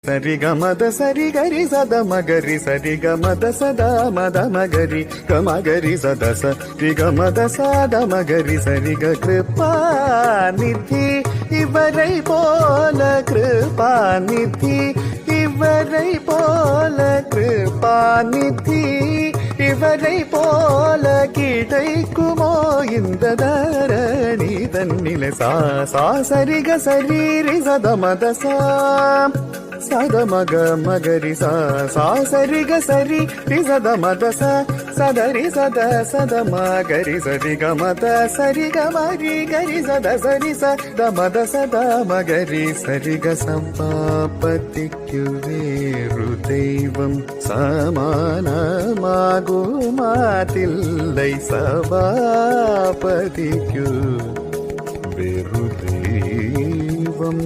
ಸರಿ ಗಮದ ಸರಿ ಗರಿ ಸದ ಮಗರಿ ಸರಿ ಗಮದ ಸದ ಮದ ಮಗರಿ ಗಮಗರಿ ಸದ ಸರಿ ಗಮದ ಸದ ಮಗರಿ ಸರಿ ಗ ಕೃಪಾ ನಿಧಿ ಇವரை போல கிருபா நிதி இவரை போல கிருபா நிதி இவரை போல கிடைக்குமோ இந்த தரணி தன்னில சா சா சரி க சரி ரி சத மத சா சத மக மகரி சா சா சரி க சரி ரி சத மத சா சதரி சத சத மகரி சரி க மத சரி க மரி கரி சத சரி சத மத சத மகரி சரி க சம்பாபதிக்கு வேறு தெய்வம் சமானமாகுமாதில்லை சபாபதிக்கு வேறு தெய்வம்